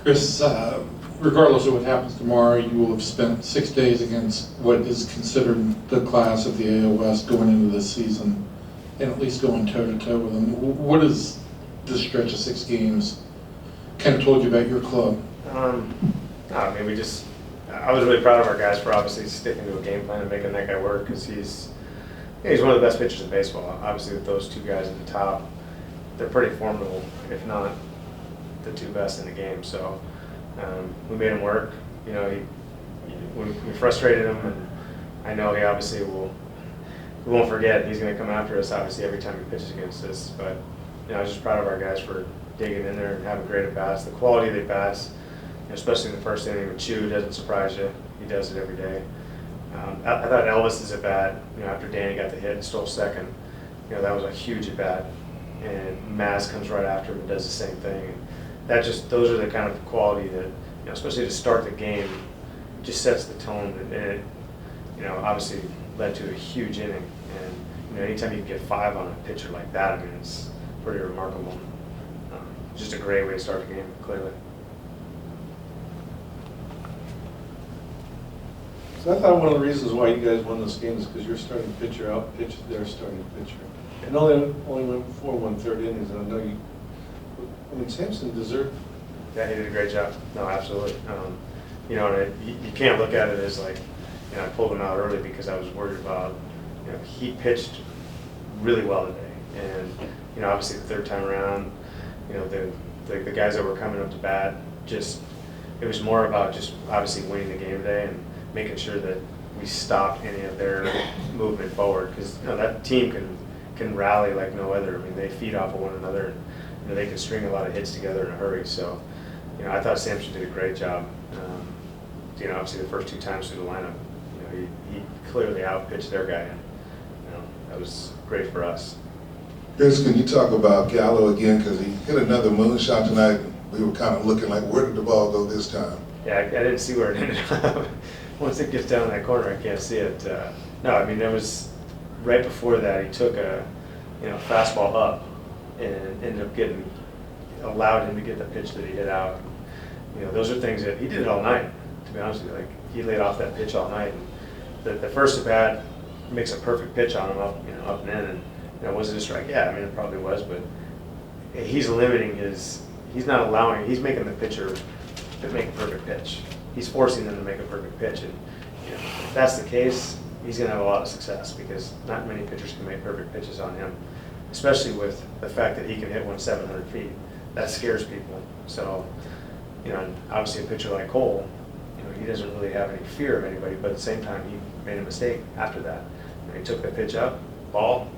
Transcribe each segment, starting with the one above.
Chris, regardless of what happens tomorrow, you will have spent 6 days against what is considered the class of the AL West going into this season, and at least going toe-to-toe with them. What is this stretch of 6 games kind of told you about your club? I mean, I was really proud of our guys for obviously sticking to a game plan and making that guy work, because he's one of the best pitchers in baseball. Obviously, with those two guys at the top, they're pretty formidable, if not the two best in the game. So we made him work. You know, we frustrated him, and I know he obviously we won't forget. He's going to come after us obviously every time he pitches against us. But you know, I was just proud of our guys for digging in there and having great at bats. The quality of the bats, especially in the first inning with Chu, doesn't surprise you. He does it every day. I thought Elvis's at bat, after Danny got the hit and stole second, that was a huge at bat. And Maz comes right after him and does the same thing. And those are the kind of quality that, especially to start the game, just sets the tone. And it, obviously led to a huge inning. And anytime you can get 5 on a pitcher like that, I mean, it's pretty remarkable. Just a great way to start the game, clearly. So I thought one of the reasons why you guys won this game is because your starting pitcher outpitched their starting pitcher. And only went 4 1/3 innings, and I know Sampson deserved. Yeah, he did a great job. No, absolutely. And you can't look at it as like, I pulled him out early because I was worried about, he pitched really well today. And, obviously the third time around, the guys that were coming up to bat, it was more about just obviously winning the game today and making sure that we stopped any of their movement forward, because that team can rally like no other. I mean, they feed off of one another, and they can string a lot of hits together in a hurry. So, I thought Sampson did a great job. Obviously the first 2 times through the lineup, he clearly outpitched their guy, and that was great for us. Chris, can you talk about Gallo again, because he hit another moonshot tonight? We were kind of looking like, where did the ball go this time? Yeah, I didn't see where it ended up. Once it gets down in that corner, I can't see it. No, I mean, there was right before that, he took a fastball up and ended up allowed him to get the pitch that he hit out. Those are things that he did it all night, to be honest with you. Like, he laid off that pitch all night. And the first at bat makes a perfect pitch on him up and in. And was it a strike? Yeah, I mean, it probably was, but he's limiting he's not allowing, he's making the pitcher to make a perfect pitch. He's forcing them to make a perfect pitch. And if that's the case, he's going to have a lot of success, because not many pitchers can make perfect pitches on him, especially with the fact that he can hit one 700 feet. That scares people. So, and obviously a pitcher like Cole, he doesn't really have any fear of anybody, but at the same time, he made a mistake after that. He took the pitch up, ball,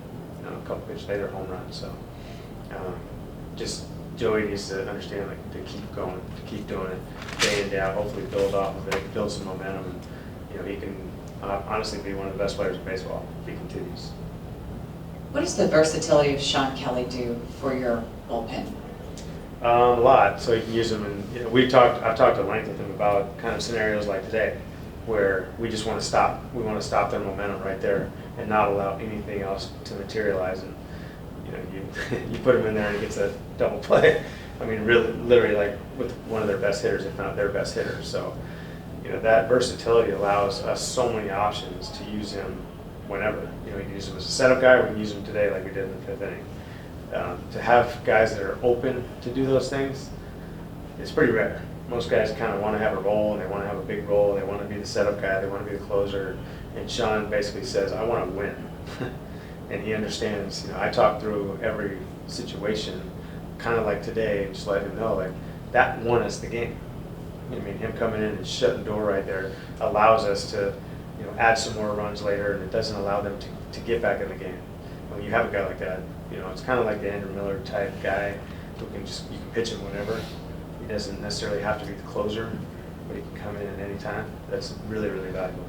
a couple pitches later, home run. So, just Joey needs to understand, to keep going, to keep doing it day in, day out, hopefully build off of it, build some momentum, and he can honestly be one of the best players in baseball if he continues. What does the versatility of Sean Kelly do for your bullpen? A lot. So you can use them, and I've talked at length with him about kind of scenarios like today, where we just want to stop. We want to stop their momentum right there and not allow anything else to materialize. And you put him in there and he gets a double play. I mean, really, literally, like with one of their best hitters, if not their best hitter. So, that versatility allows us so many options to use him whenever. We can use him as a setup guy, or we can use him today like we did in the 5th inning. To have guys that are open to do those things, it's pretty rare. Most guys kind of want to have a role, and they want to have a big role, they want to be the setup guy, they want to be the closer. And Sean basically says, I want to win. And he understands, I talk through every situation, kind of like today, and just let him know, like, that won us the game. I mean, him coming in and shutting the door right there allows us to, add some more runs later, and it doesn't allow them to get back in the game. When you have a guy like that, it's kind of like the Andrew Miller type guy who you can pitch him whenever. He doesn't necessarily have to be the closer, but he can come in at any time. That's really, really valuable.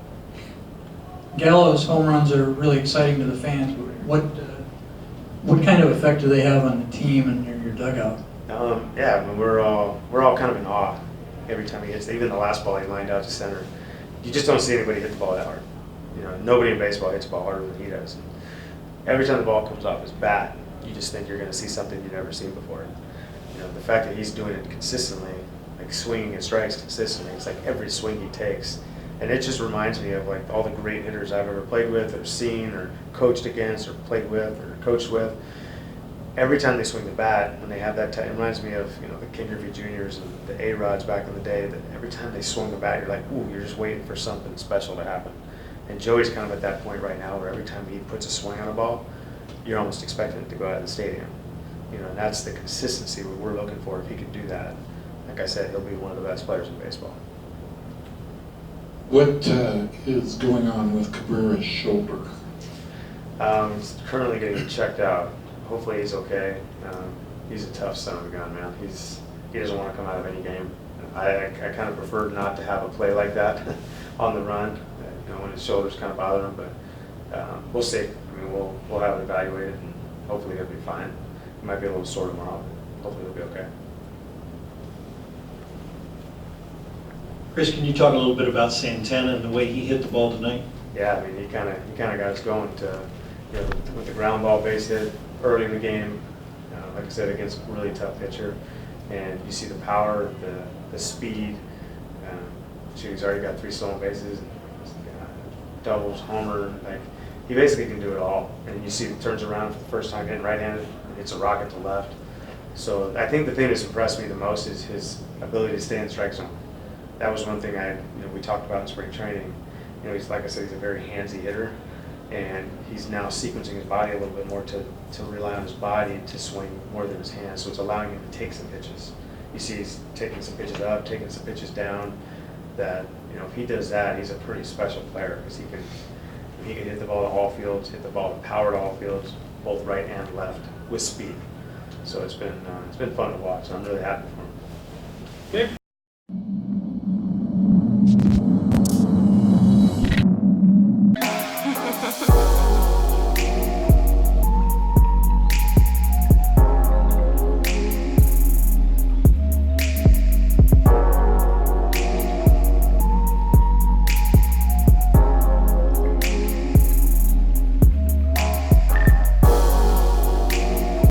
Gallo's home runs are really exciting to the fans. What kind of effect do they have on the team and your dugout? Yeah, I mean, we're all kind of in awe every time he hits. Even the last ball he lined out to center, you just don't see anybody hit the ball that hard. Nobody in baseball hits the ball harder than he does. And every time the ball comes off his bat, you just think you're going to see something you've never seen before. The fact that he's doing it consistently like swinging his strikes consistently. It's like every swing he takes. And it just reminds me of like all the great hitters I've ever played with or seen or coached against or played with or coached with. Every time they swing the bat, when they have that, it reminds me of, you know, the King Griffey Juniors and the A-Rods back in the day, that every time they swung the bat, you're like, ooh, you're just waiting for something special to happen. And Joey's kind of at that point right now where every time he puts a swing on a ball, you're almost expecting it to go out of the stadium. You know, and that's the consistency we're looking for. If he could do that, like I said, he'll be one of the best players in baseball. What is going on with Cabrera's shoulder? He's currently getting checked out. Hopefully he's okay. He's a tough son of a gun, man. He doesn't want to come out of any game. I kind of prefer not to have a play like that on the run, you know, when his shoulder's kind of bother him. But we'll see. I mean, we'll have it evaluated, and hopefully he'll be fine. He might be a little sore tomorrow, but hopefully he'll be okay. Chris, can you talk a little bit about Santana and the way he hit the ball tonight? Yeah, I mean, he kind of got us going to, you know, with the ground ball base hit early in the game. Like I said, against a really tough pitcher, and you see the power, the speed. He's already got 3 stolen bases, doubles, homer. Like, he basically can do it all. And you see he turns around for the first time hitting right-handed, and hits a rocket to left. So I think the thing that's impressed me the most is his ability to stay in the strike zone. That was one thing we talked about in spring training. You know, he's, like I said, he's a very handsy hitter, and he's now sequencing his body a little bit more to rely on his body to swing more than his hands. So it's allowing him to take some pitches. You see he's taking some pitches up, taking some pitches down. That, you know, if he does that, he's a pretty special player, because he can hit the ball to all fields, hit the ball to power to all fields, both right and left, with speed. So it's been fun to watch. I'm really happy for him.